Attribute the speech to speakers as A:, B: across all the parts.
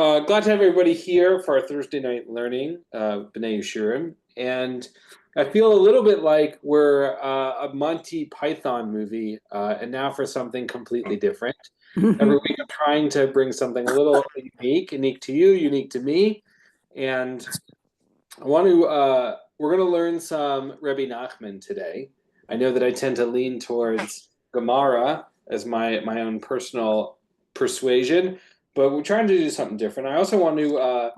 A: Glad to have everybody here for our Thursday night learning, B'nai Yeshurim. And I feel a little bit like we're a Monty Python movie, and now for something completely different. Every week I'm trying to bring something a little unique to you, unique to me. And we're going to learn some Rebbe Nachman today. I know that I tend to lean towards Gemara as my own personal persuasion, but we're trying to do something different. I also want to I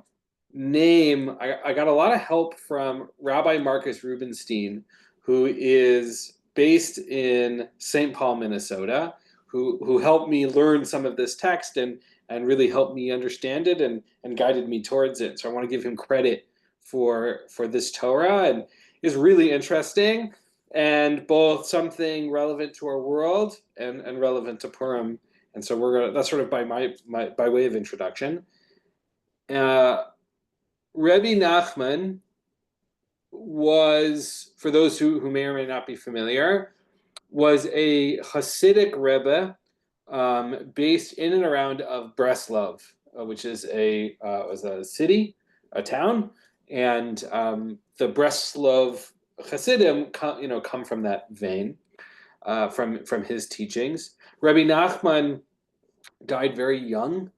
A: got a lot of help from Rabbi Markiz Rubenstein, who is based in St. Paul, Minnesota, who helped me learn some of this text and really helped me understand it and guided me towards it. So I want to give him credit for this Torah, and is really interesting and both something relevant to our world and relevant to Purim. And so that's sort of by way of introduction. Rebbe Nachman was, for those who may or may not be familiar, was a Hasidic Rebbe based in and around of Breslov, which is was a city, a town, and the Breslov Hasidim come from that vein, from his teachings. Rebbe Nachman died very young.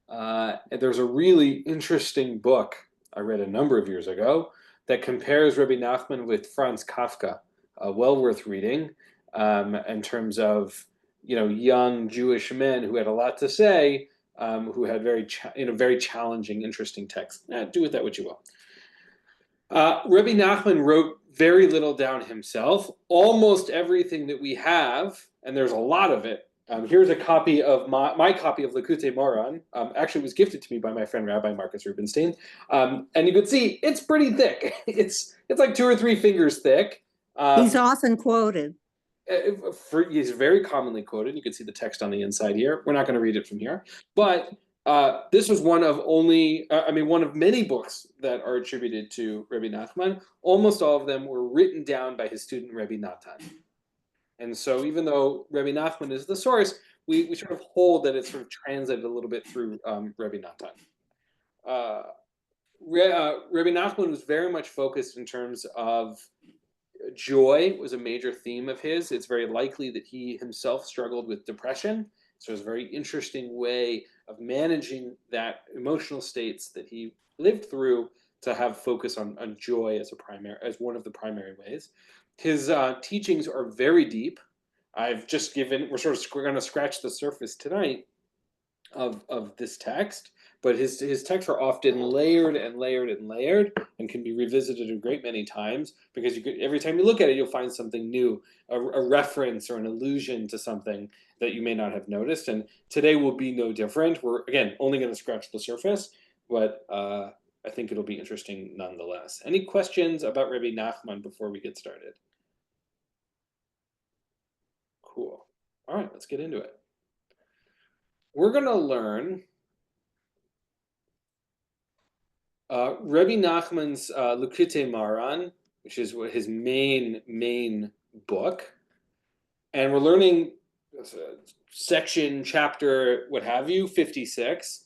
A: There's a really interesting book I read a number of years ago that compares Rebbe Nachman with Franz Kafka, well worth reading, in terms of young Jewish men who had a lot to say, who had very challenging, interesting texts. Do with that what you will. Rebbe Nachman wrote very little down himself. Almost everything that we have, and there's a lot of it. Here's a copy of my copy of Likutei Moharan. Actually, it was gifted to me by my friend Rabbi Markiz Rubenstein, and you can see it's pretty thick. It's like 2 or 3 fingers thick.
B: He's often quoted.
A: He's very commonly quoted. You can see the text on the inside here. We're not going to read it from here, but this was one of many books that are attributed to Rebbe Nachman. Almost all of them were written down by his student Rebbe Natan. And so even though Rebbe Nachman is the source, we sort of hold that it's sort of translated a little bit through Rebbe Natan. Rebbe Nachman was very much focused in terms of joy. Was a major theme of his. It's very likely that he himself struggled with depression. So it's a very interesting way of managing that emotional states that he lived through to have focus on joy as one of the primary ways. His teachings are very deep. We're going to scratch the surface tonight of this text, but his texts are often layered and can be revisited a great many times, because every time you look at it, you'll find something new, a reference or an allusion to something that you may not have noticed. And today will be no different. We're, again, only going to scratch the surface, but I think it'll be interesting nonetheless. Any questions about Rebbe Nachman before we get started? Cool. All right, let's get into it. We're going to learn Rebbe Nachman's Likutei Moharan, which is his main book. And we're learning section, chapter, what have you, 56.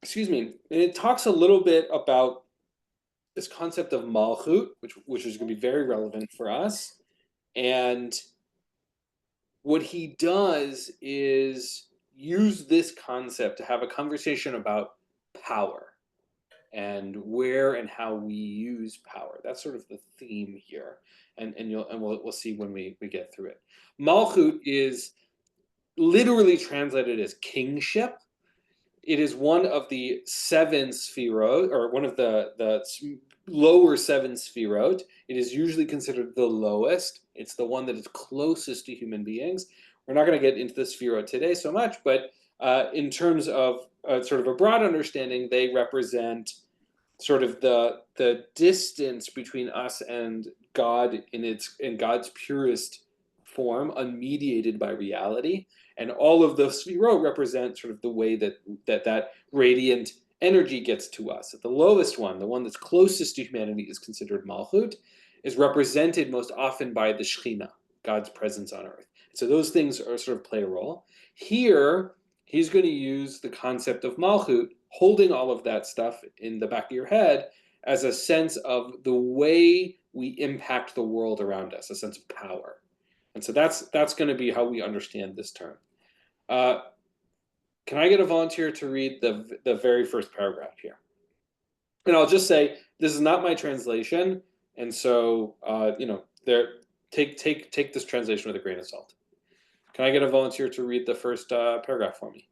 A: Excuse me. And it talks a little bit about this concept of Malchut, which is going to be very relevant for us. And what he does is use this concept to have a conversation about power and where and how we use power. That's sort of the theme here, and we'll see when we get through it. Malchut is literally translated as kingship. It is one of the 7 sefirot, or one of the lower 7 sefirot. It is usually considered the lowest. It's the one that is closest to human beings. We're not going to get into the sefirot today so much, but in terms of sort of a broad understanding, they represent sort of the distance between us and God in God's purest form, unmediated by reality. And all of the sefirot represent sort of the way that radiant energy gets to us. The lowest one, the one that's closest to humanity, is considered Malchut, is represented most often by the Shekhinah, God's presence on earth. So those things are sort of play a role. Here, he's going to use the concept of Malchut, holding all of that stuff in the back of your head, as a sense of the way we impact the world around us, a sense of power. And so that's going to be how we understand this term. Can I get a volunteer to read the very first paragraph here? And I'll just say this is not my translation, and so take this translation with a grain of salt. Can I get a volunteer to read the first paragraph for me?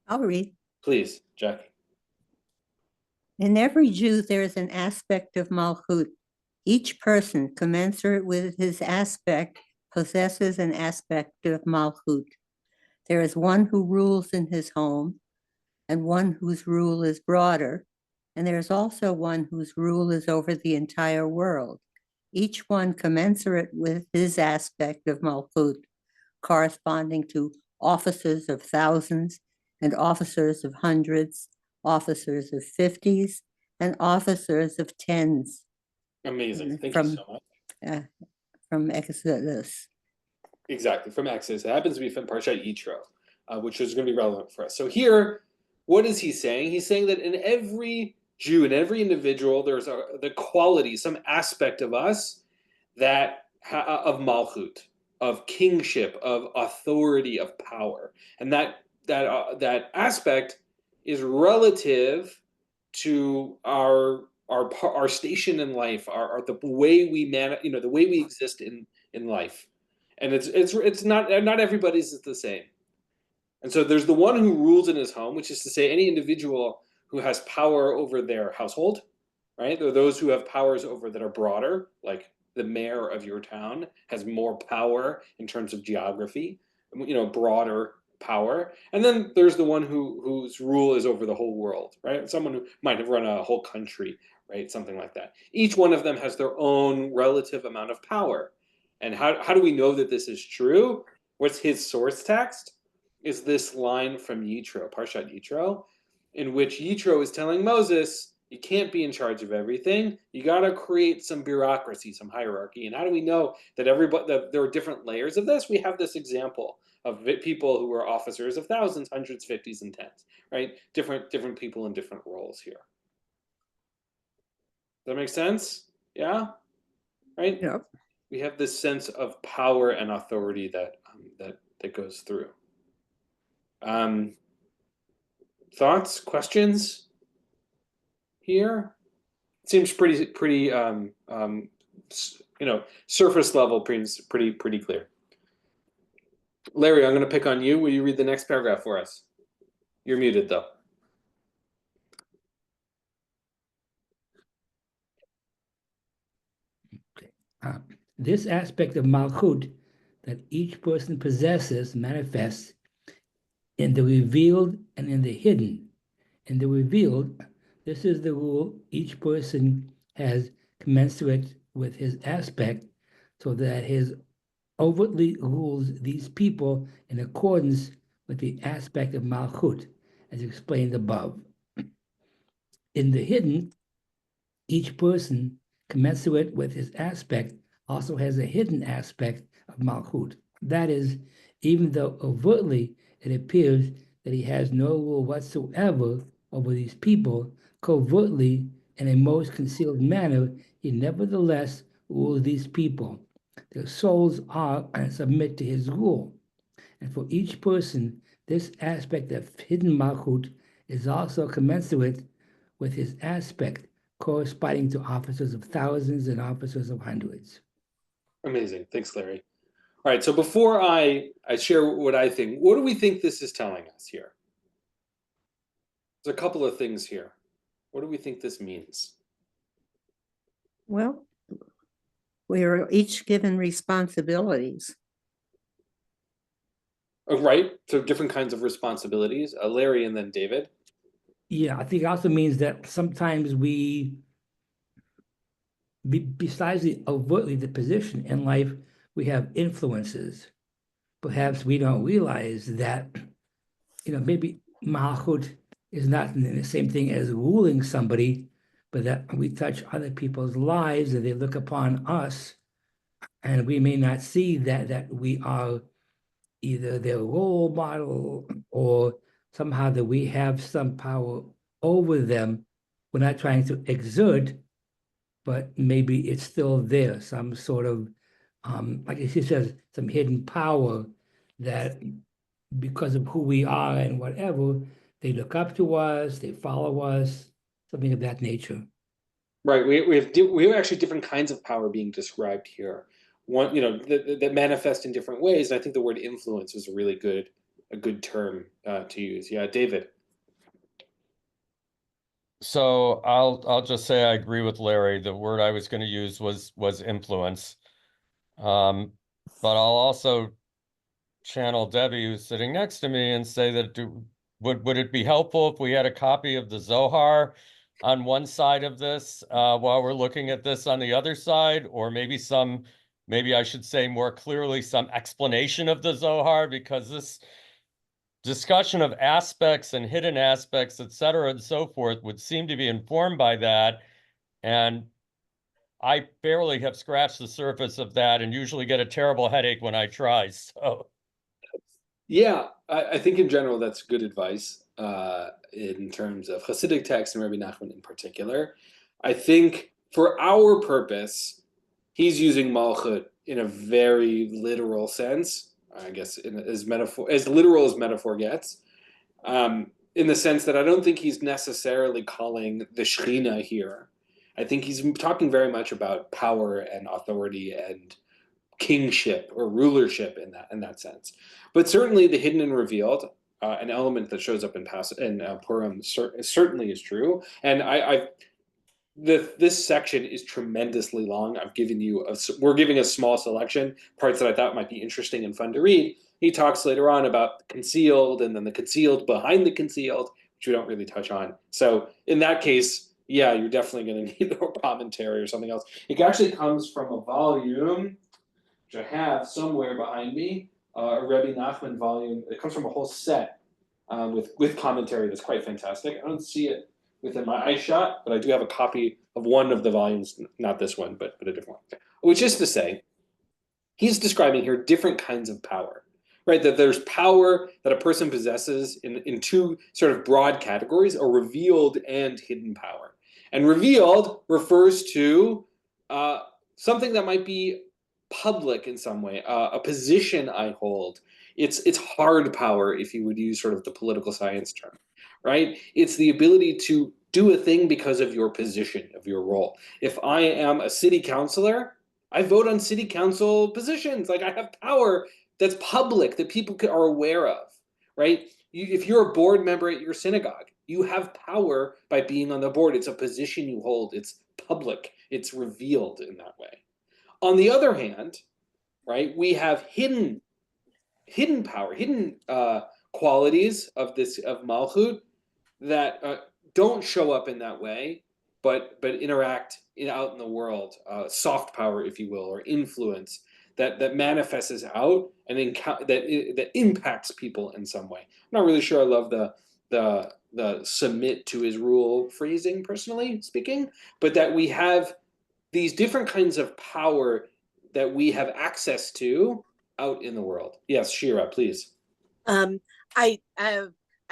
B: I'll read.
A: Please, Jackie.
B: In every Jew, there is an aspect of Malchut. Each person, commensurate with his aspect, possesses an aspect of Malchut. There is one who rules in his home, and one whose rule is broader, and there is also one whose rule is over the entire world, each one commensurate with his aspect of Malchut, corresponding to officers of thousands and officers of hundreds, officers of 50s, and officers of 10s.
A: Amazing. Thank you so much.
B: From Exodus.
A: Exactly, from Exodus. It happens to be from Parshat Yitro, which is going to be relevant for us. So here, what is he saying? He's saying that in every Jew, in every individual, there's the quality, some aspect of us that of Malchut, of kingship, of authority, of power, and that aspect is relative to our station in life, the way we the way we exist in life, and it's not everybody's is the same. And so there's the one who rules in his home, which is to say any individual who has power over their household, right? There are those who have powers over that are broader, like the mayor of your town has more power in terms of geography, broader power. And then there's the one whose rule is over the whole world, right? Someone who might have run a whole country, right? Something like that. Each one of them has their own relative amount of power. And how do we know that this is true? What's his source text? Is this line from Yitro, Parshat Yitro, in which Yitro is telling Moses, you can't be in charge of everything. You got to create some bureaucracy, some hierarchy. And how do we know that there are different layers of this? We have this example of people who are officers of thousands, hundreds, 50s, and 10s, right? Different people in different roles here. Does that make sense? Yeah? Right?
B: Yeah.
A: We have this sense of power and authority that goes through. Thoughts, questions here? Seems pretty surface level, pretty clear. Larry, I'm going to pick on you. Will you read the next paragraph for us? You're muted though.
C: This aspect of Malchut that each person possesses manifests in the revealed and in the hidden. In the revealed, this is the rule each person has commensurate with his aspect, so that his overtly rules these people in accordance with the aspect of Malchut, as explained above. In the hidden, each person commensurate with his aspect also has a hidden aspect of Malchut. That is, even though overtly it appears that he has no rule whatsoever over these people, covertly, in a most concealed manner, he nevertheless rules these people. Their souls are and submit to his rule. And for each person, this aspect of hidden Malchut is also commensurate with his aspect, corresponding to officers of thousands and officers of hundreds.
A: Amazing. Thanks, Larry. All right, so before I share what I think, what do we think this is telling us here? There's a couple of things here. What do we think this means?
B: Well, we are each given responsibilities.
A: Oh, right, so different kinds of responsibilities. Larry and then David.
C: Yeah, I think it also means that sometimes besides overtly the position in life, we have influences. Perhaps we don't realize that, maybe Malchut is not the same thing as ruling somebody, but that we touch other people's lives and they look upon us, and we may not see that we are either their role model or somehow that we have some power over them. We're not trying to exert, but maybe it's still there, some sort of, like he says, some hidden power that because of who we are and whatever, they look up to us, they follow us, something of that nature.
A: Right. We have actually different kinds of power being described here. One, that manifest in different ways. And I think the word influence is a good term to use. Yeah, David.
D: So I'll just say I agree with Larry. The word I was going to use was influence. But I'll also channel Debbie, who's sitting next to me, and say that would it be helpful if we had a copy of the Zohar on one side of this while we're looking at this on the other side, or maybe I should say more clearly some explanation of the Zohar, because this discussion of aspects and hidden aspects, et cetera, and so forth would seem to be informed by that. And I barely have scratched the surface of that and usually get a terrible headache when I try. So
A: Yeah, I think in general that's good advice in terms of Hasidic texts and Rabbi Nachman in particular. I think for our purpose, he's using Malchut in a very literal sense, I guess, as literal as metaphor gets, in the sense that I don't think he's necessarily calling the Shekhinah here. I think he's talking very much about power and authority and kingship or rulership in that sense. But certainly the hidden and revealed, an element that shows up in Purim certainly is true. And this section is tremendously long. We're giving a small selection, parts that I thought might be interesting and fun to read. He talks later on about concealed and then the concealed behind the concealed, which we don't really touch on. So in that case, yeah, you're definitely going to need a commentary or something else. It actually comes from a volume, which I have somewhere behind me, a Rabbi Nachman volume. It comes from a whole set with commentary that's quite fantastic. I don't see it within my eyeshot, but I do have a copy of one of the volumes, not this one, but a different one. Which is to say, he's describing here different kinds of power, right? That there's power that a person possesses in two sort of broad categories, a revealed and hidden power. And revealed refers to something that might be public in some way, a position I hold. It's hard power, if you would use sort of the political science term, right? It's the ability to do a thing because of your position, of your role. If I am a city councilor, I vote on city council positions. Like I have power that's public, that people are aware of, right? If you're a board member at your synagogue, you have power by being on the board. It's a position you hold. It's public. It's revealed in that way. On the other hand, right, we have hidden power, hidden qualities of Malchut that don't show up in that way, but interact out in the world, soft power, if you will, or influence that manifests out and that impacts people in some way. I'm not really sure I love the submit to his rule phrasing, personally speaking, but that we have these different kinds of power that we have access to out in the world. Yes, Shira, please.
E: I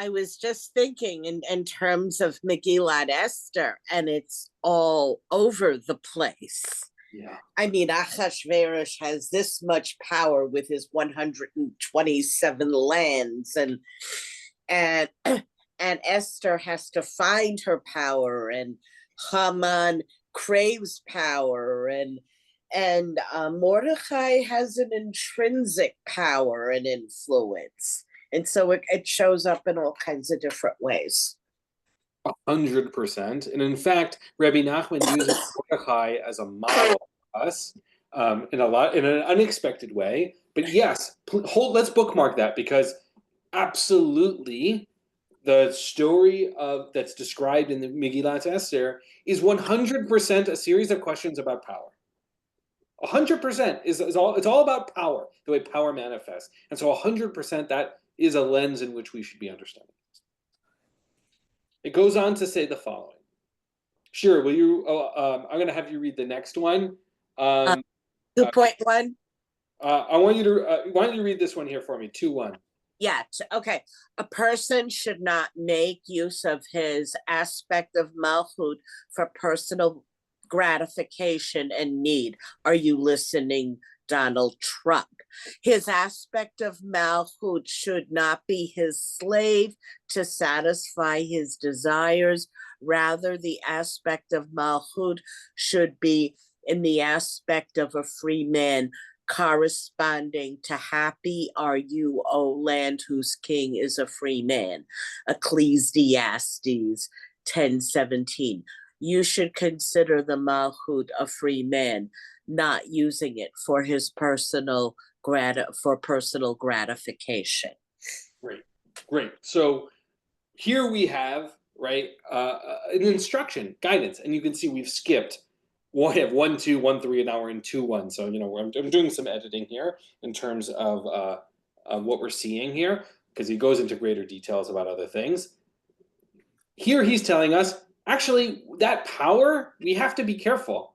E: was just thinking in terms of Megillat Esther, and it's all over the place.
A: Yeah.
E: I mean, Achashverosh has this much power with his 127 lands, and Esther has to find her power, and Haman craves power, and Mordechai has an intrinsic power and influence, and so it shows up in all kinds of different ways.
A: 100%, and in fact, Rabbi Nachman uses Mordechai as a model for us in an unexpected way. But yes, let's bookmark that, because absolutely, the story that's described in the Megillat Esther is 100% a series of questions about power. 100% it's all about power, the way power manifests, and so 100% that is a lens in which we should be understanding. It goes on to say the following. Sure, will you? I'm going to have you read the next one.
E: 2.1.
A: I want you to. Why don't you read this one here for me? 2:1.
E: Yeah, okay. A person should not make use of his aspect of Malchut for personal gratification and need. Are you listening, Donald Trump? His aspect of Malchut should not be his slave to satisfy his desires. Rather, the aspect of Malchut should be in the aspect of a free man, corresponding to happy are you, O land whose king is a free man. Ecclesiastes 10:17. You should consider the Malchut a free man, not using it for his personal gratification.
A: Great. So here we have, right, an instruction, guidance, and you can see we've skipped. We'll have 1, 2, 1, 3, and now we're in 2, 1. So, I'm doing some editing here in terms of what we're seeing here, because he goes into greater details about other things. Here he's telling us, actually, that power, we have to be careful.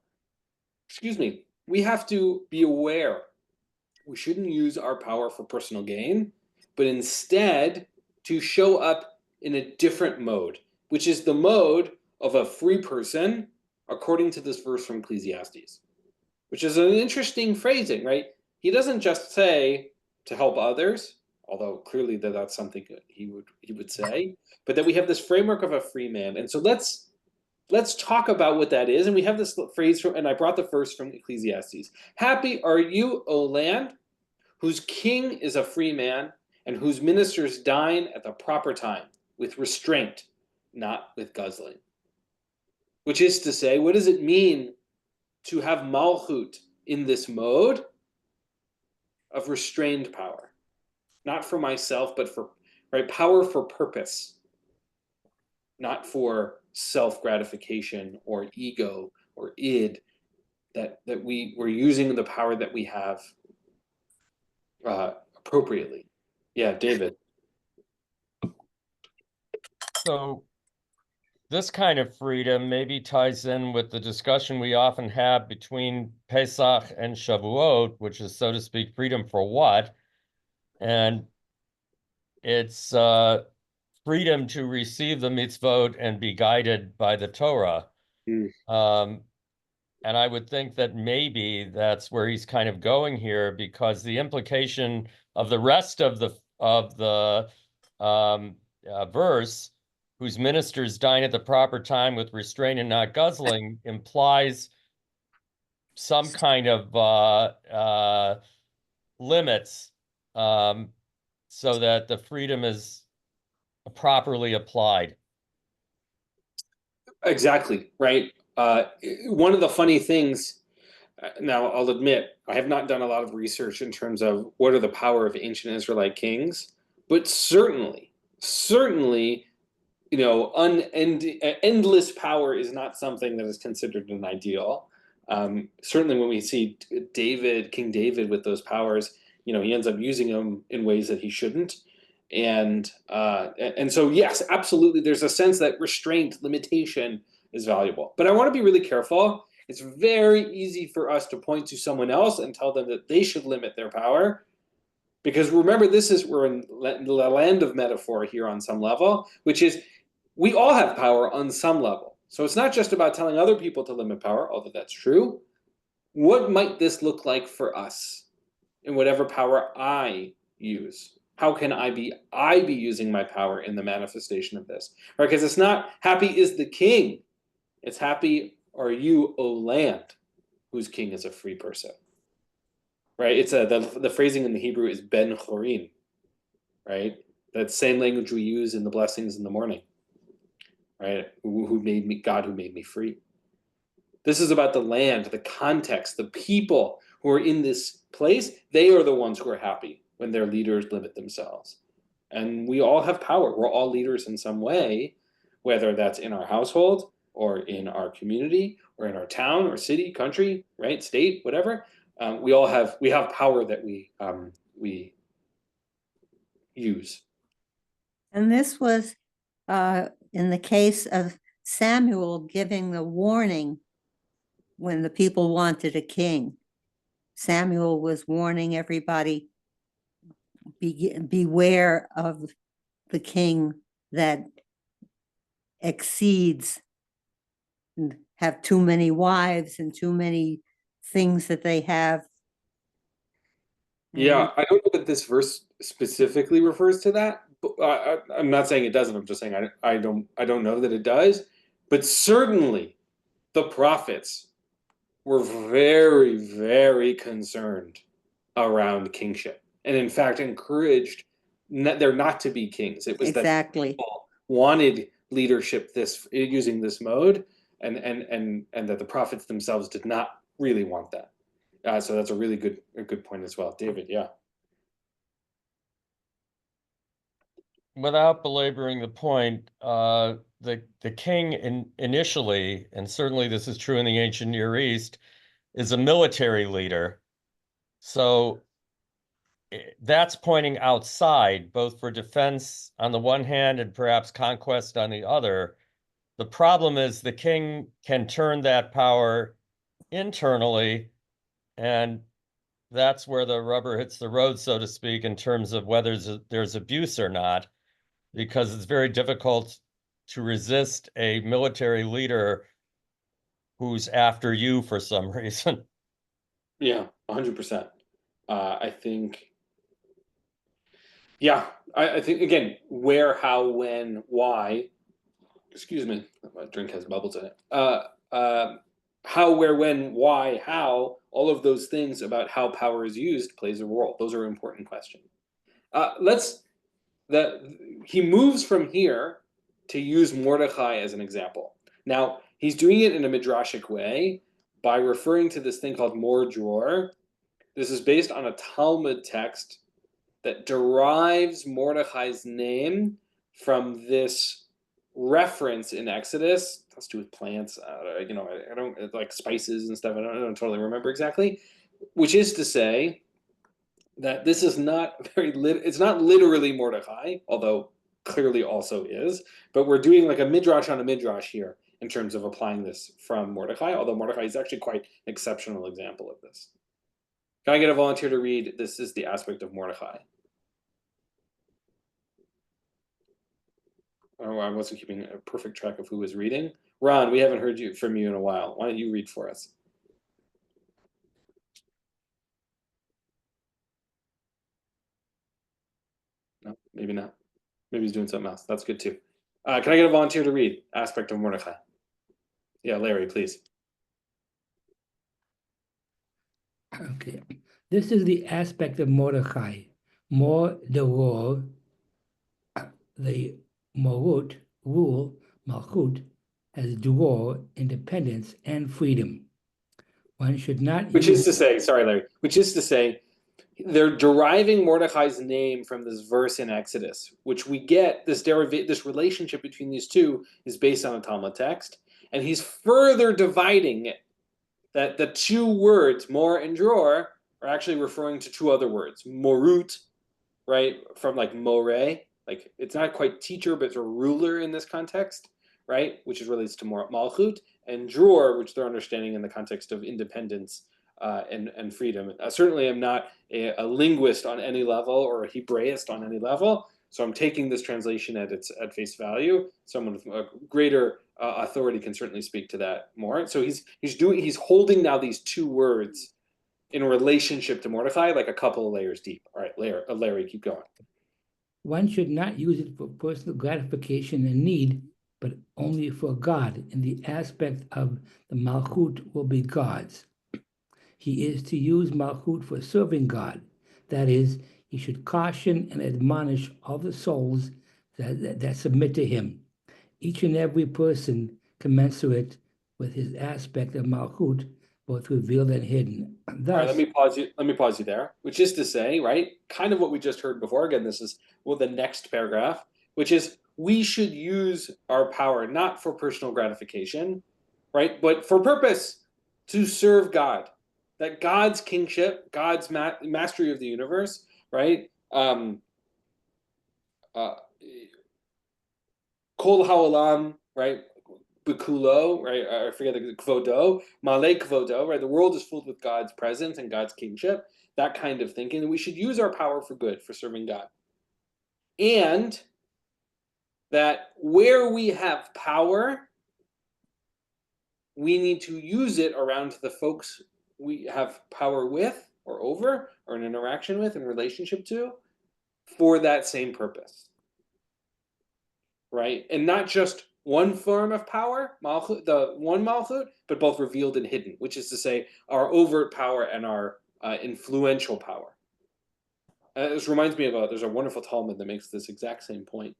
A: Excuse me. We have to be aware. We shouldn't use our power for personal gain, but instead to show up in a different mode, which is the mode of a free person, according to this verse from Ecclesiastes, which is an interesting phrasing, right? He doesn't just say to help others, although clearly that's something he would say, but that we have this framework of a free man. And so let's talk about what that is. And we have this phrase from, and I brought the verse from Ecclesiastes. Happy are you, O land, whose king is a free man, and whose ministers dine at the proper time, with restraint, not with guzzling. Which is to say, what does it mean to have Malchut in this mode of restrained power? Not for myself, but for, right, power for purpose, not for self-gratification or ego or id, that we're using the power that we have appropriately. Yeah, David.
D: So this kind of freedom maybe ties in with the discussion we often have between Pesach and Shavuot, which is, so to speak, freedom for what? And it's freedom to receive the mitzvot and be guided by the Torah. And I would think that maybe that's where he's kind of going here, because the implication of the rest of the verse, whose ministers dine at the proper time with restraint and not guzzling, implies some kind of limits, so that the freedom is properly applied.
A: Exactly, right? One of the funny things, now I'll admit, I have not done a lot of research in terms of what are the power of ancient Israelite kings, but certainly, endless power is not something that is considered an ideal. Certainly when we see King David with those powers, he ends up using them in ways that he shouldn't. And so, yes, absolutely, there's a sense that restraint, limitation is valuable. But I want to be really careful. It's very easy for us to point to someone else and tell them that they should limit their power. Because remember, we're in the land of metaphor here on some level, which is we all have power on some level. So it's not just about telling other people to limit power, although that's true. What might this look like for us in whatever power I use? How can I be using my power in the manifestation of this? Right? Because it's not happy is the king. It's happy are you, O land, whose king is a free person. Right? It's the phrasing in the Hebrew is ben chorin. Right? That same language we use in the blessings in the morning. Right? Who made me, God who made me free. This is about the land, the context, the people who are in this place. They are the ones who are happy when their leaders limit themselves. And we all have power. We're all leaders in some way, whether that's in our household or in our community or in our town or city, country, right, state, whatever. We have power that we use.
B: And this was in the case of Samuel giving the warning when the people wanted a king. Samuel was warning everybody, beware of the king that exceeds, and have too many wives and too many things that they have.
A: Yeah, I don't know that this verse specifically refers to that. But I'm not saying it doesn't. I'm just saying I don't know that it does. But certainly, the prophets were very, very concerned around kingship, and in fact encouraged there not to be kings. It was that
B: Exactly.
A: people wanted leadership using this mode, and that the prophets themselves did not really want that. So that's a really good point as well, David. Yeah.
D: Without belaboring the point, the king initially, and certainly this is true in the ancient Near East, is a military leader. So that's pointing outside, both for defense on the one hand and perhaps conquest on the other. The problem is the king can turn that power internally, and that's where the rubber hits the road, so to speak, in terms of whether there's abuse or not, because it's very difficult to resist a military leader who's after you for some reason.
A: Yeah, 100%. I think, yeah, I think again, where, how, when, why. Excuse me, my drink has bubbles in it. How, where, when, why, how, all of those things about how power is used plays a role. Those are important questions. He moves from here to use Mordechai as an example. Now, he's doing it in a midrashic way by referring to this thing called Mor Dror. This is based on a Talmud text that derives Mordechai's name from this reference in Exodus. It has to do with plants, I don't like spices and stuff. I don't totally remember exactly, which is to say that this is not it's not literally Mordechai, although clearly also is, but we're doing like a midrash on a midrash here in terms of applying this from Mordechai, although Mordechai is actually quite an exceptional example of this. Can I get a volunteer to read This is the aspect of Mordechai? Oh, I wasn't keeping a perfect track of who was reading. Ron, we haven't heard from you in a while. Why don't you read for us? No, maybe not. Maybe he's doing something else. That's good too. Can I get a volunteer to read Aspect of Mordechai? Yeah, Larry, please.
C: Okay. This is the aspect of Mordechai. Mor Deror, the Morut, rule, Malchut, has Dror, independence, and freedom. One should not
A: Which is to say, sorry, Larry, which is to say, they're deriving Mordechai's name from this verse in Exodus, which we get this relationship between these two is based on a Talmud text, and he's further dividing it. That the two words, Mor and Dror, are actually referring to two other words. Morut, right, from like more, like it's not quite teacher, but it's a ruler in this context, right, which relates to Malchut, and Dror, which they're understanding in the context of independence and freedom. I certainly am not a linguist on any level or a Hebraist on any level, so I'm taking this translation at face value. Someone with a greater authority can certainly speak to that more. So he's holding now these two words in relationship to Mordechai, like a couple of layers deep. All right, Larry, keep going.
C: One should not use it for personal gratification and need, but only for God. And the aspect of the Malchut will be God's. He is to use Malchut for serving God. That is, he should caution and admonish all the souls that submit to him. Each and every person commensurate with his aspect of Malchut, both revealed and hidden. Thus,
A: all right, let me pause you there, which is to say, right, kind of what we just heard before. Again, this is the next paragraph, which is we should use our power not for personal gratification, right, but for purpose, to serve God. That God's kingship, God's mastery of the universe, right? Kol ha'olam, right? Bekulo, right? I forget the kvodo, male kvodo, right? The world is filled with God's presence and God's kingship. that kind of thinking, that we should use our power for good, for serving God. And that where we have power, we need to use it around the folks we have power with or over or an interaction with in relationship to for that same purpose. Right? And not just one form of power, malchut, the one malchut, but both revealed and hidden, which is to say our overt power and our influential power. This reminds me of there's a wonderful Talmud that makes this exact same point,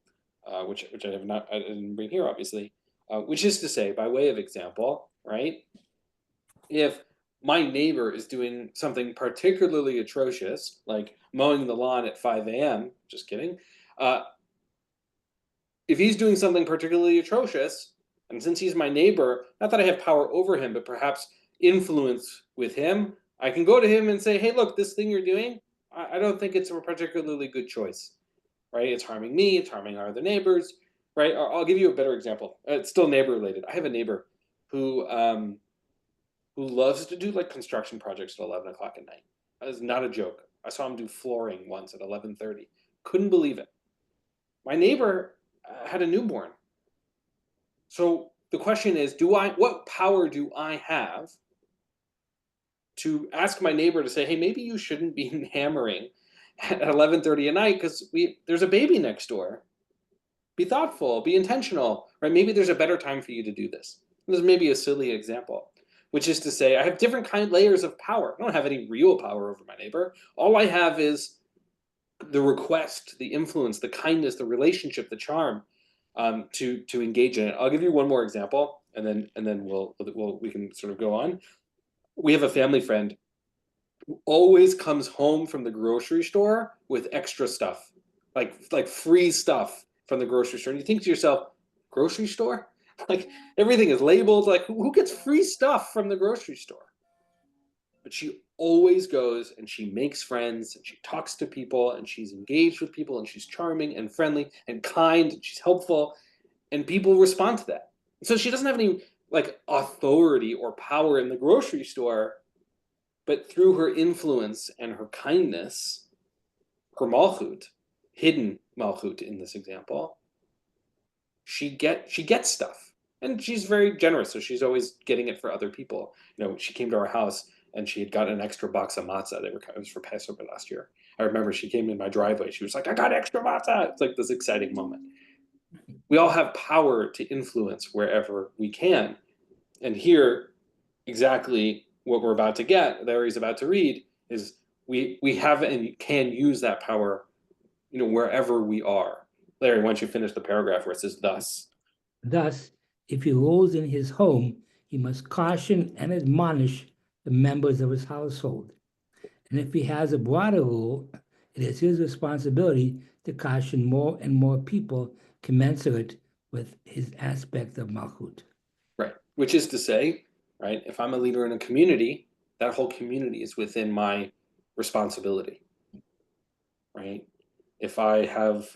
A: which I didn't bring here, obviously, which is to say, by way of example, right? If my neighbor is doing something particularly atrocious, like mowing the lawn at 5 a.m., just kidding, if he's doing something particularly atrocious, and since he's my neighbor, not that I have power over him, but perhaps influence with him, I can go to him and say, hey, look, this thing you're doing, I don't think it's a particularly good choice, right? It's harming me, it's harming our other neighbors, right? I'll give you a better example. It's still neighbor related. I have a neighbor who loves to do like construction projects at 11 o'clock at night. That is not a joke. I saw him do flooring once at 11:30. Couldn't believe it. My neighbor had a newborn. So the question is, what power do I have to ask my neighbor to say, hey, maybe you shouldn't be hammering at 11:30 at night because there's a baby next door. Be thoughtful, be intentional, right? Maybe there's a better time for you to do this. This is maybe a silly example, which is to say I have different layers of power. I don't have any real power over my neighbor. All I have is the request, the influence, the kindness, the relationship, the charm to engage in it. I'll give you one more example, and then we can sort of go on. We have a family friend who always comes home from the grocery store with extra stuff, like free stuff from the grocery store. And you think to yourself, grocery store? Like everything is labeled. Like who gets free stuff from the grocery store? But she always goes and she makes friends and she talks to people and she's engaged with people and she's charming and friendly and kind and she's helpful and people respond to that. So she doesn't have any like authority or power in the grocery store, but through her influence and her kindness, her malchut, hidden malchut in this example, she gets stuff. And she's very generous, so she's always getting it for other people. You know, she came to our house and she had gotten an extra box of matzah. It was for Passover last year. I remember she came in my driveway. She was like, I got extra matzah. It's like this exciting moment. We all have power to influence wherever we can. And here, exactly what we're about to get, Larry's about to read, is we have and can use that power, you know, wherever we are. Larry, why don't you finish the paragraph where it says thus?
C: Thus, if he rules in his home, he must caution and admonish the members of his household. And if he has a broader rule, it is his responsibility to caution more and more people commensurate with his aspect of malchut.
A: Right, which is to say, right, if I'm a leader in a community, that whole community is within my responsibility, right? If I have,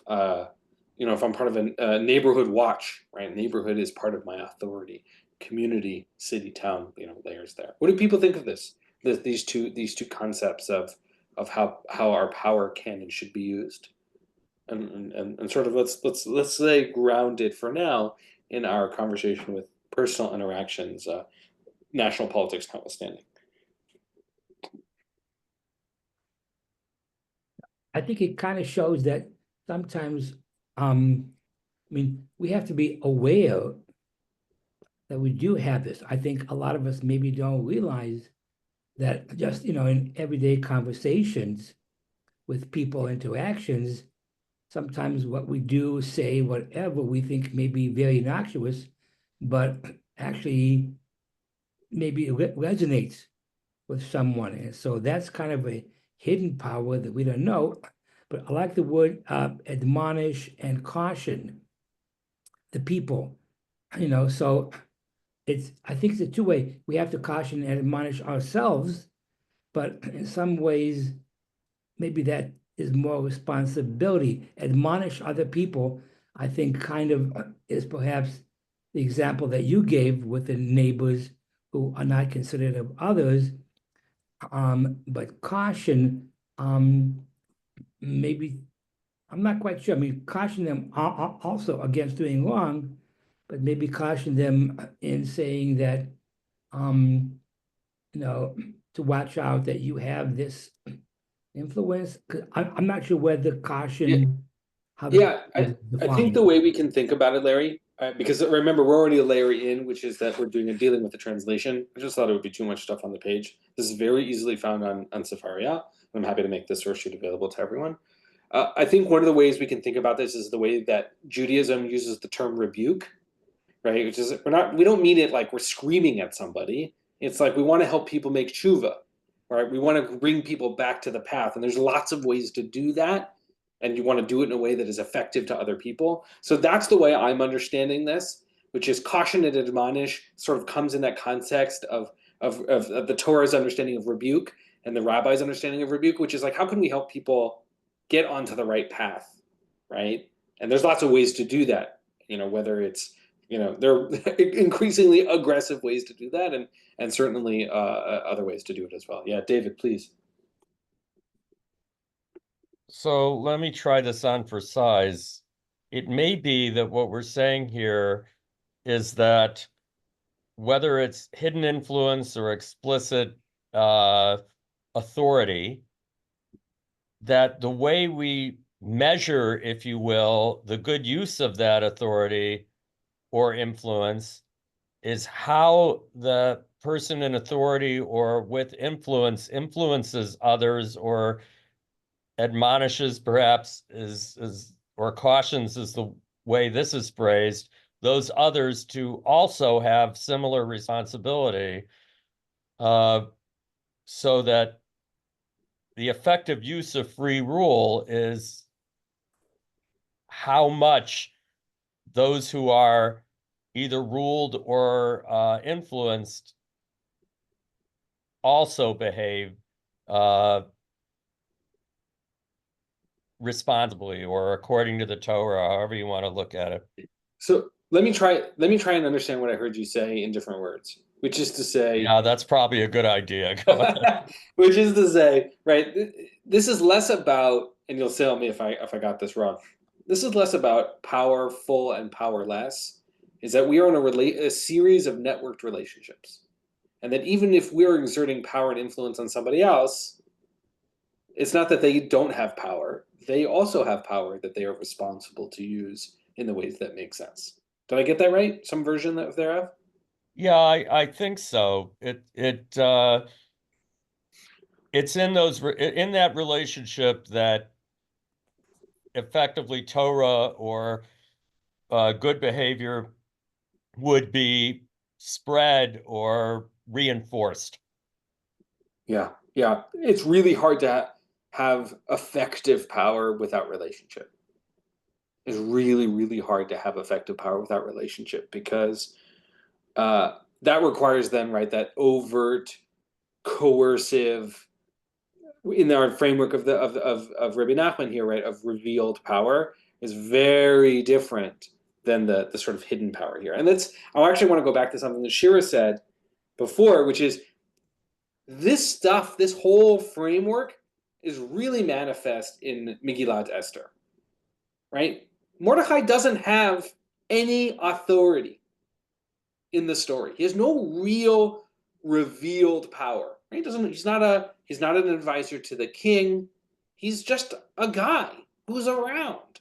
A: if I'm part of a neighborhood watch, right, neighborhood is part of my authority. Community, city, town, layers there. What do people think of this? These two concepts of how our power can and should be used, and sort of let's say grounded for now in our conversation with personal interactions, national politics notwithstanding.
C: I think it kind of shows that sometimes, we have to be aware that we do have this. I think a lot of us maybe don't realize that just, in everyday conversations with people, interactions, sometimes what we do, say, whatever we think may be very innocuous, but actually maybe it resonates with someone. And so that's kind of a hidden power that we don't know. But I like the word admonish and caution the people, so I think it's a two-way. We have to caution and admonish ourselves, but in some ways, maybe that is more responsibility. Admonish other people, I think kind of is perhaps the example that you gave with the neighbors who are not considerate of others. But caution, maybe, I'm not quite sure. I mean, caution them also against doing wrong, but maybe caution them in saying that, to watch out that you have this influence. 'Cause I'm not sure whether caution, how
A: Yeah,
C: is
A: I think the
C: defined.
A: way we can think about it, Larry, because remember, we're already a layer in, which is that we're dealing with the translation. I just thought it would be too much stuff on the page. This is very easily found on Sefaria. I'm happy to make this source sheet available to everyone. I think one of the ways we can think about this is the way that Judaism uses the term rebuke, right? Which is we don't mean it like we're screaming at somebody. It's like we want to help people make tshuva, right? We want to bring people back to the path, and there's lots of ways to do that, and you want to do it in a way that is effective to other people. So that's the way I'm understanding this, which is caution and admonish sort of comes in that context of the Torah's understanding of rebuke and the rabbi's understanding of rebuke, which is like, how can we help people get onto the right path, right? And there's lots of ways to do that, whether it's, there are increasingly aggressive ways to do that, and certainly other ways to do it as well. Yeah, David, please.
D: So let me try this on for size. It may be that what we're saying here is that whether it's hidden influence or explicit authority, that the way we measure, if you will, the good use of that authority or influence is how the person in authority or with influence influences others, or admonishes, perhaps, or cautions is the way this is phrased, those others to also have similar responsibility, so that the effective use of free rule is how much those who are either ruled or influenced also behave responsibly, or according to the Torah, however you want to look at it.
A: So let me try and understand what I heard you say in different words, which is to say,
D: Yeah, that's probably a good idea. Go ahead.
A: which is to say, right, this is less about, and you'll tell me if I got this wrong. This is less about powerful and powerless. Is that we are in a series of networked relationships, and that even if we're exerting power and influence on somebody else, it's not that they don't have power. They also have power that they are responsible to use in the ways that make sense. Did I get that right? Some version thereof?
D: Yeah, I think so. It's in that relationship that effectively Torah or good behavior would be spread or reinforced.
A: Yeah. It's really hard to have effective power without relationship. It's really, really hard to have effective power without relationship, because that requires then, right, that overt, coercive, in our framework of Rabbi Nachman here, right, of revealed power, is very different than the sort of hidden power here. And I actually want to go back to something that Shira said before, which is this stuff, this whole framework is really manifest in Megillat Esther, right? Mordechai doesn't have any authority in the story. He has no real revealed power. Right? He's not an advisor to the king. He's just a guy who's around.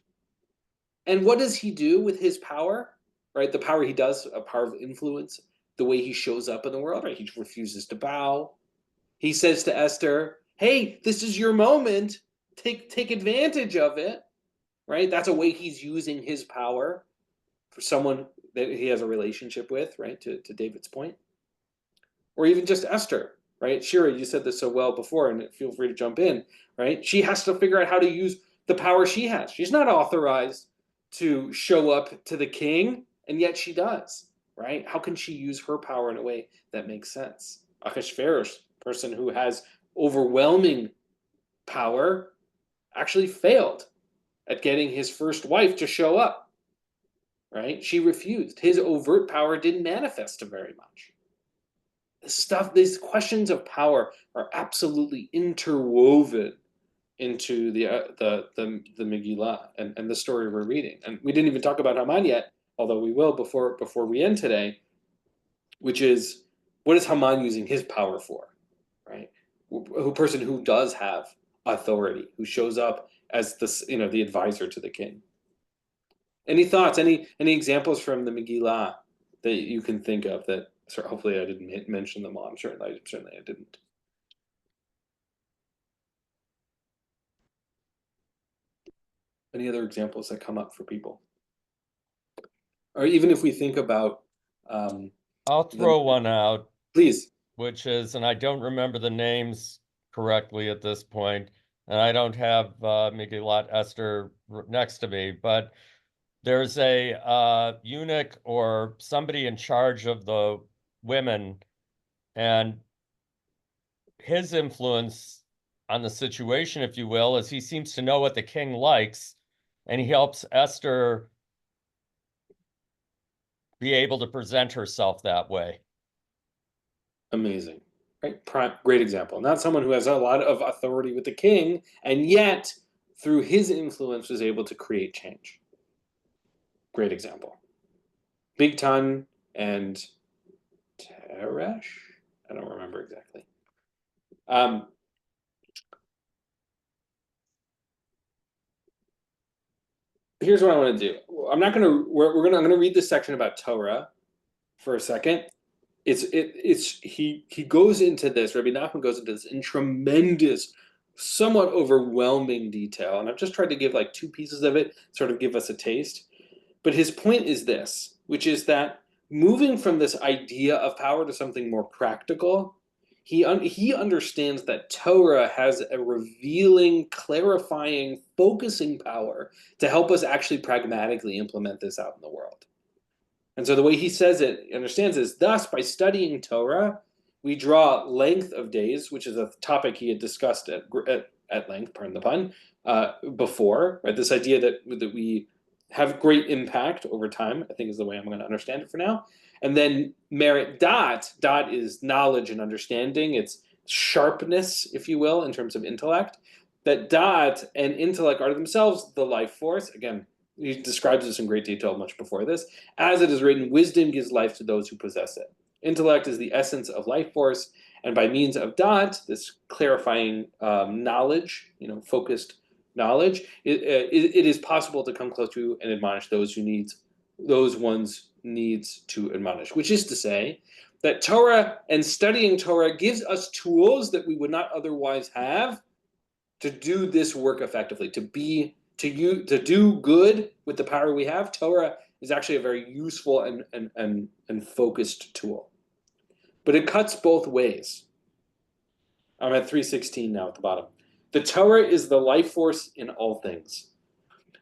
A: And what does he do with his power? Right? The power he does, a power of influence, the way he shows up in the world, right? He refuses to bow. He says to Esther, "Hey, this is your moment. Take advantage of it." Right? That's a way he's using his power for someone that he has a relationship with, right? To David's point. Or even just Esther, right? Shira, you said this so well before, and feel free to jump in, right? She has to figure out how to use the power she has. She's not authorized to show up to the king, and yet she does, right? How can she use her power in a way that makes sense? Achashverosh, person who has overwhelming power, actually failed at getting his first wife to show up, right? She refused. His overt power didn't manifest to very much. these questions of power are absolutely interwoven into the Megillah and the story we're reading. And we didn't even talk about Haman yet, although we will before we end today, which is, what is Haman using his power for, right? A person who does have authority, who shows up as the advisor to the king. Any thoughts? Any examples from the Megillah that you can think of that? So hopefully I didn't mention them all. I'm certainly I didn't. Any other examples that come up for people? Or even if we think about,
D: I'll throw one out,
A: please.
D: which is, and I don't remember the names correctly at this point, and I don't have Megillat Esther next to me, but there's a eunuch or somebody in charge of the women, and his influence on the situation, if you will, is he seems to know what the king likes, and he helps Esther be able to present herself that way.
A: Amazing, right? Great example. Not someone who has a lot of authority with the king, and yet through his influence was able to create change. Great example. Bigtan and Teresh? I don't remember exactly. Here's what I want to do. I'm going to read this section about Torah for a second. He goes into this, Rabbi Nachman goes into this in tremendous, somewhat overwhelming detail. And I've just tried to give like two pieces of it, sort of give us a taste. But his point is this, which is that moving from this idea of power to something more practical, he understands that Torah has a revealing, clarifying, focusing power to help us actually pragmatically implement this out in the world. And so the way he says it, understands is, thus, by studying Torah, we draw length of days, which is a topic he had discussed at length, pardon the pun, before, right? This idea that we have great impact over time, I think is the way I'm going to understand it for now. And then merit dot is knowledge and understanding. It's sharpness, if you will, in terms of intellect. That dot and intellect are themselves the life force. Again, he describes this in great detail much before this. As it is written, wisdom gives life to those who possess it. Intellect is the essence of life force, and by means of dot, this clarifying knowledge, focused knowledge, it is possible to come close to and admonish those one's needs to admonish. Which is to say that Torah and studying Torah gives us tools that we would not otherwise have to do this work effectively, to do good with the power we have. Torah is actually a very useful and focused tool. But it cuts both ways. I'm at 316 now at the bottom. The Torah is the life force in all things.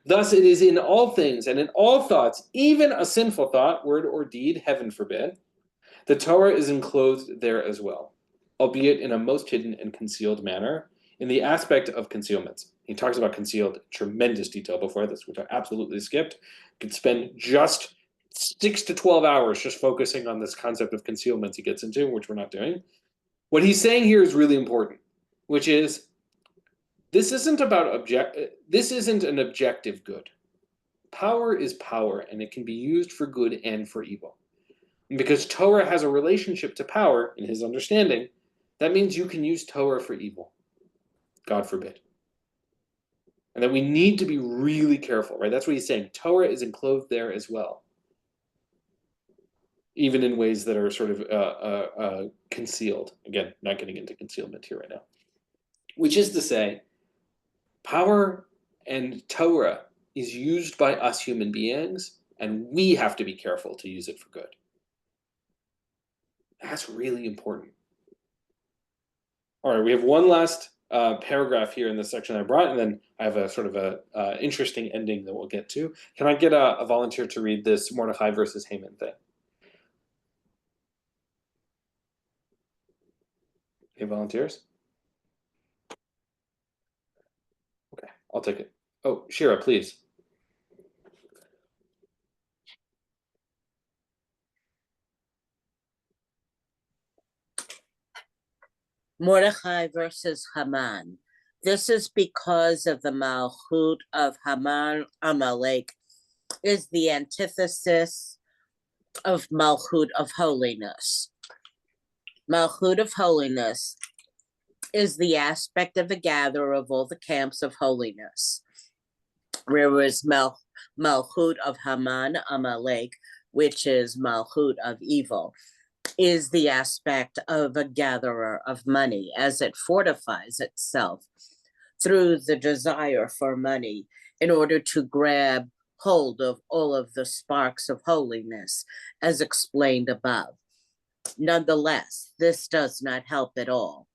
A: Thus it is in all things and in all thoughts, even a sinful thought, word or deed, heaven forbid. The Torah is enclosed there as well, albeit in a most hidden and concealed manner, in the aspect of concealments. He talks about concealed in tremendous detail before this, which I absolutely skipped. Could spend just 6 to 12 hours just focusing on this concept of concealment he gets into, which we're not doing. What he's saying here is really important, which is this isn't an objective good. Power is power, and it can be used for good and for evil. And because Torah has a relationship to power, in his understanding, that means you can use Torah for evil. God forbid. And that we need to be really careful, right? That's what he's saying. Torah is enclosed there as well. Even in ways that are sort of concealed. Again, not getting into concealment here right now. Which is to say, power and Torah is used by us human beings, and we have to be careful to use it for good. That's really important. All right, we have one last paragraph here in this section I brought, and then I have a sort of a interesting ending that we'll get to. Can I get a volunteer to read this Mordechai versus Haman thing? Any volunteers? Okay, I'll take it. Oh, Shira, please.
E: Mordechai versus Haman. This is because of the Malchut of Haman Amalek is the antithesis of Malchut of holiness. Malchut of holiness is the aspect of the gatherer of all the camps of holiness, whereas Malchut of Haman Amalek, which is Malchut of evil, is the aspect of a gatherer of money as it fortifies itself through the desire for money in order to grab hold of all of the sparks of holiness as explained above. Nonetheless, this does not help at all.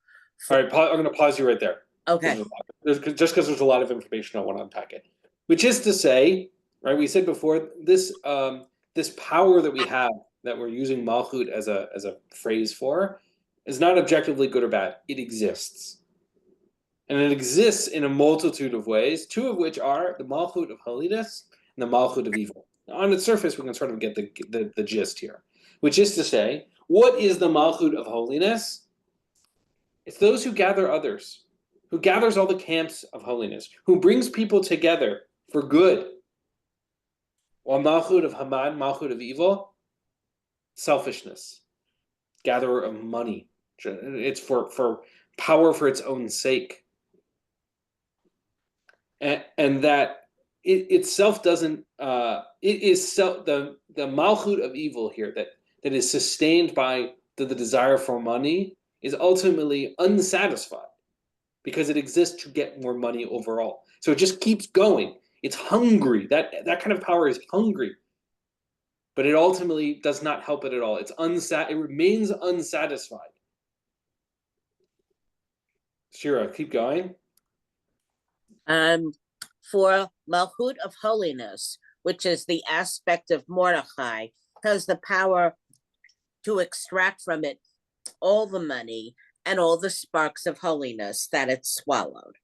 A: All right, I'm going to pause you right there.
E: Okay.
A: Just because there's a lot of information I want to unpack it. Which is to say, right? We said before this this power that we have that we're using malchut as a phrase for is not objectively good or bad. It exists, and it exists in a multitude of ways. Two of which are the malchut of holiness and the malchut of evil. Now, on its surface, we can sort of get the gist here. Which is to say, what is the malchut of holiness? It's those who gather others, who gathers all the camps of holiness, who brings people together for good. While malchut of Haman, malchut of evil, selfishness, gatherer of money. It's for power for its own sake. And that it itself doesn't, it is the malchut of evil here that is sustained by the desire for money is ultimately unsatisfied because it exists to get more money overall. So it just keeps going. It's hungry. That kind of power is hungry. But it ultimately does not help it at all. It remains unsatisfied. Shira, keep going.
E: For Malchut of holiness, which is the aspect of Mordechai, has the power to extract from it all the money and all the sparks of holiness that it swallowed.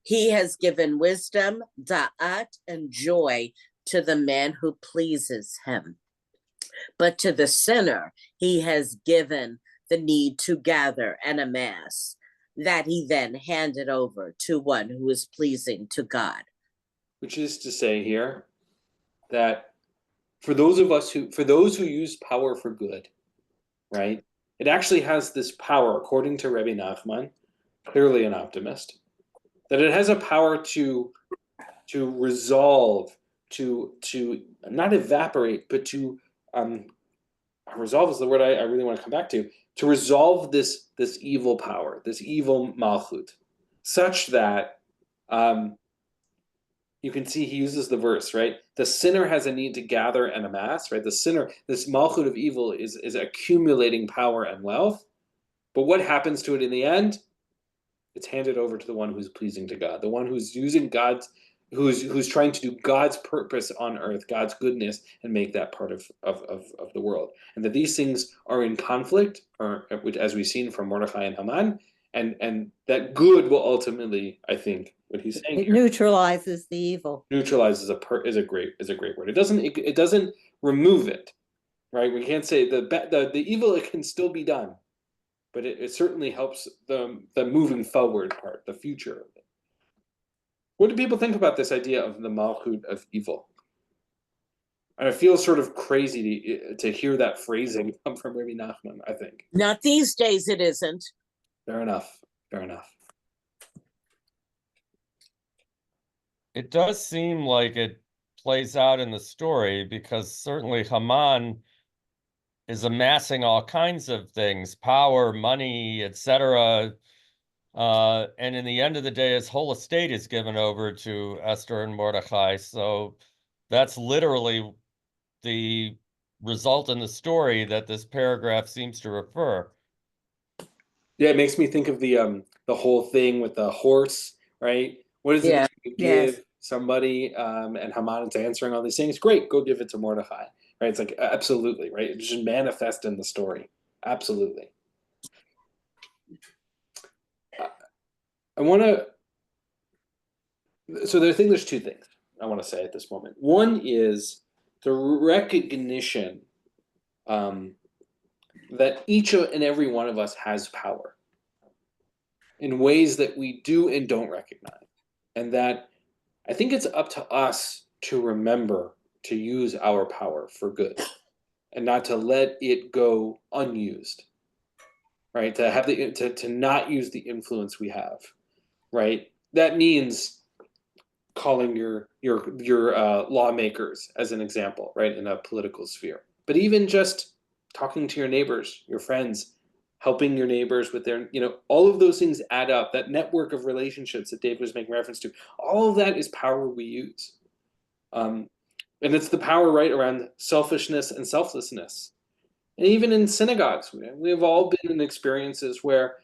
E: He has given wisdom, da'at, and joy to the man who pleases him. But to the sinner, he has given the need to gather and amass, that he then handed over to one who is pleasing to God.
A: Which is to say here that for those who use power for good, right? It actually has this power, according to Rabbi Nachman, clearly an optimist, that it has a power to resolve, to not evaporate, but to resolve is the word I really want to come back to resolve this evil power, this evil malchut, such that you can see he uses the verse, right? The sinner has a need to gather and amass, right? The sinner, this malchut of evil is accumulating power and wealth. But what happens to it in the end? It's handed over to the one who's pleasing to God, the one who's using God's, who's trying to do God's purpose on earth, God's goodness, and make that part of the world. And that these things are in conflict, or as we've seen from Mordechai and Haman, and that good will ultimately, I think, what he's saying
B: It
A: here,
B: neutralizes the evil.
A: neutralizes is a great word. It doesn't remove it, right? We can't say the evil, it can still be done, but it certainly helps the moving forward part, the future of it. What do people think about this idea of the malchut of evil? And it feels sort of crazy to hear that phrasing come from Rabbi Nachman, I think.
E: Not these days, it isn't.
A: Fair enough.
D: It does seem like it plays out in the story because certainly Haman is amassing all kinds of things, power, money, etc. And in the end of the day, his whole estate is given over to Esther and Mordechai. So that's literally the result in the story that this paragraph seems to refer.
A: Yeah, it makes me think of the whole thing with the horse, right? What is it you give somebody? And Haman is answering all these things. Great, go give it to Mordechai, right? It's like absolutely, right? It just manifest in the story, absolutely. I want to. So I think there's two things I want to say at this moment. One is the recognition that each and every one of us has power. in ways that we do and don't recognize. And that I think it's up to us to remember to use our power for good and not to let it go unused, right? To have to not use the influence we have, right? That means calling your lawmakers as an example, right, in a political sphere. But even just talking to your neighbors, your friends, helping your neighbors with their, all of those things add up. That network of relationships that Dave was making reference to, all of that is power we use. And it's the power, right, around selfishness and selflessness. And even in synagogues, we have all been in experiences where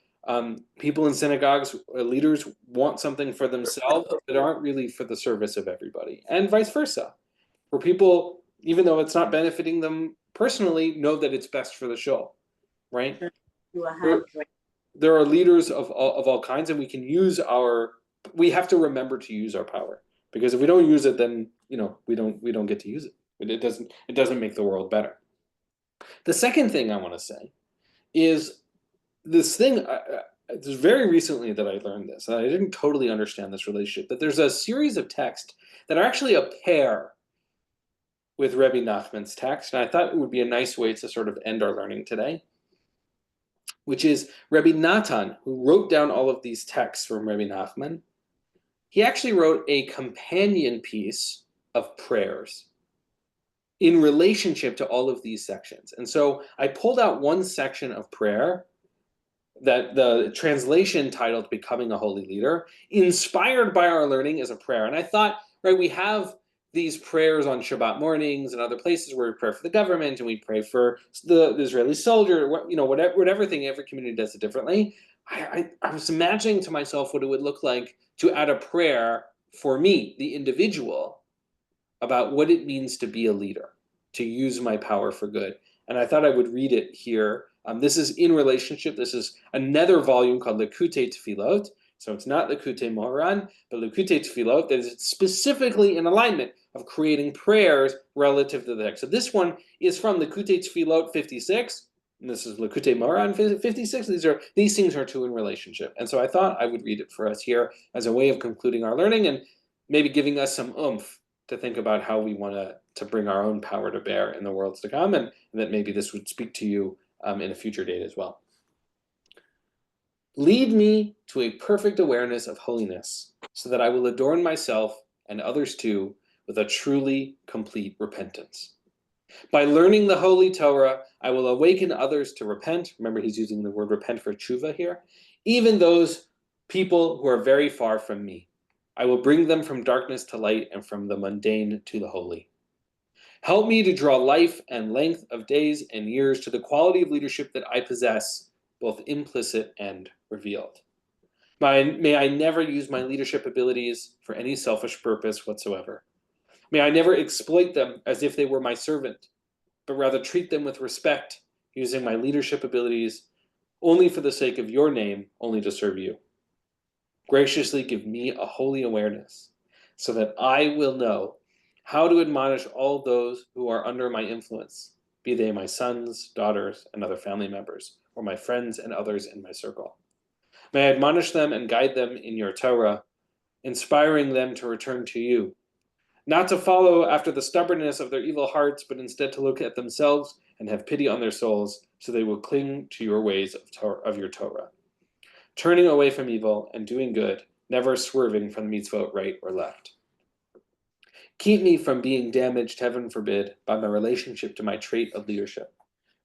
A: people in synagogues, leaders want something for themselves that aren't really for the service of everybody, and vice versa, where people, even though it's not benefiting them personally, know that it's best for the show, right? There are leaders of all kinds, and we have to remember to use our power, because if we don't use it, then we don't get to use it. It doesn't make the world better. The second thing I want to say is this thing. It's very recently that I learned this, and I didn't totally understand this relationship. That there's a series of texts that are actually a pair with Rabbi Nachman's text, and I thought it would be a nice way to sort of end our learning today, which is Rabbi Natan, who wrote down all of these texts from Rabbi Nachman. He actually wrote a companion piece of prayers in relationship to all of these sections. And so I pulled out one section of prayer that the translation titled Becoming a Holy Leader, inspired by our learning as a prayer. And I thought, right, we have these prayers on Shabbat mornings and other places where we pray for the government and we pray for the Israeli soldier, whatever thing, every community does it differently. I was imagining to myself what it would look like to add a prayer for me, the individual, about what it means to be a leader, to use my power for good. And I thought I would read it here. This is in relationship. This is another volume called Likutei Tefillot. So it's not Likutei Moharan, but Likutei Tefillot that is specifically in alignment of creating prayers relative to the text. So this one is from Likutei Tefillot 56, and this is Likutei Moharan 56. These things are two in relationship. And so I thought I would read it for us here as a way of concluding our learning and maybe giving us some oomph to think about how we want to bring our own power to bear in the worlds to come, and that maybe this would speak to you in a future date as well. Lead me to a perfect awareness of holiness, so that I will adorn myself and others too with a truly complete repentance. By learning the Holy Torah, I will awaken others to repent. Remember, he's using the word repent for tshuva here. Even those people who are very far from me. I will bring them from darkness to light and from the mundane to the holy. Help me to draw life and length of days and years to the quality of leadership that I possess, both implicit and revealed. May I never use my leadership abilities for any selfish purpose whatsoever. May I never exploit them as if they were my servant, but rather treat them with respect, using my leadership abilities only for the sake of your name, only to serve you. Graciously give me a holy awareness, so that I will know how to admonish all those who are under my influence, be they my sons, daughters, and other family members, or my friends and others in my circle. May I admonish them and guide them in your Torah, inspiring them to return to you, not to follow after the stubbornness of their evil hearts, but instead to look at themselves and have pity on their souls, so they will cling to your ways of your Torah, turning away from evil and doing good, never swerving from the mitzvot right or left. Keep me from being damaged, heaven forbid, by my relationship to my trait of leadership.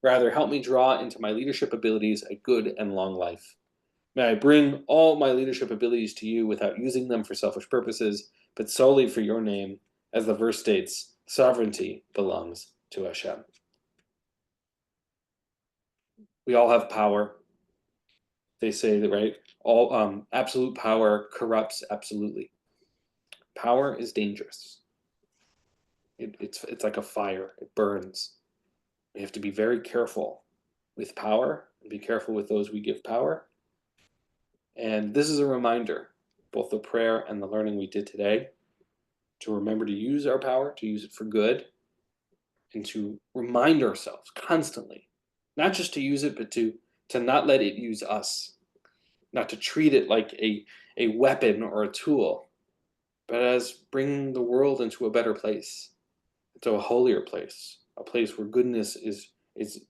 A: Rather, help me draw into my leadership abilities a good and long life. May I bring all my leadership abilities to you without using them for selfish purposes, but solely for your name. As the verse states, sovereignty belongs to Hashem. We all have power. They say that, right? All absolute power corrupts absolutely. Power is dangerous. It's like a fire. It burns. We have to be very careful with power and be careful with those we give power. And this is a reminder, both the prayer and the learning we did today, to remember to use our power, to use it for good, and to remind ourselves constantly, not just to use it, but to not let it use us. not to treat it like a weapon or a tool, but as bringing the world into a better place, into a holier place, a place where goodness is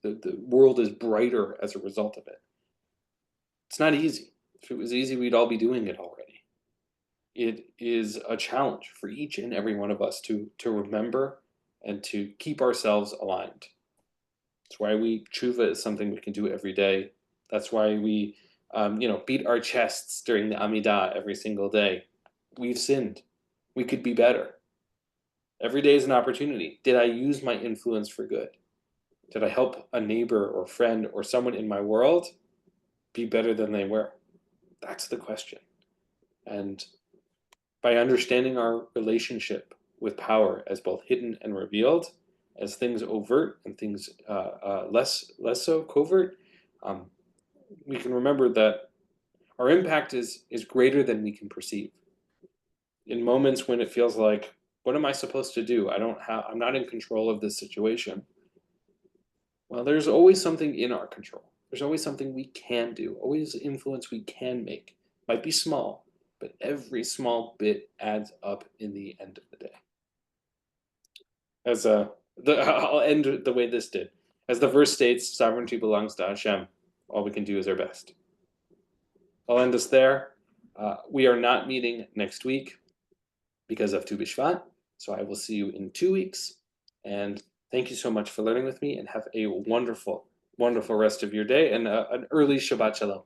A: the world is brighter as a result of it. It's not easy. If it was easy, we'd all be doing it already. It is a challenge for each and every one of us to remember and to keep ourselves aligned. That's why tshuva is something we can do every day. That's why we, beat our chests during the Amidah every single day. We've sinned. We could be better. Every day is an opportunity. Did I use my influence for good? Did I help a neighbor or friend or someone in my world be better than they were? That's the question. And by understanding our relationship with power as both hidden and revealed, as things overt and things less so covert, we can remember that our impact is greater than we can perceive. In moments when it feels like, what am I supposed to do? I'm not in control of this situation. Well, there's always something in our control. There's always something we can do, always influence we can make. Might be small, but every small bit adds up in the end of the day. I'll end the way this did. As the verse states, sovereignty belongs to Hashem. All we can do is our best. I'll end us there. We are not meeting next week because of Tu B'Shvat, so I will see you in 2 weeks. And thank you so much for learning with me, and have a wonderful, wonderful rest of your day, and an early Shabbat Shalom.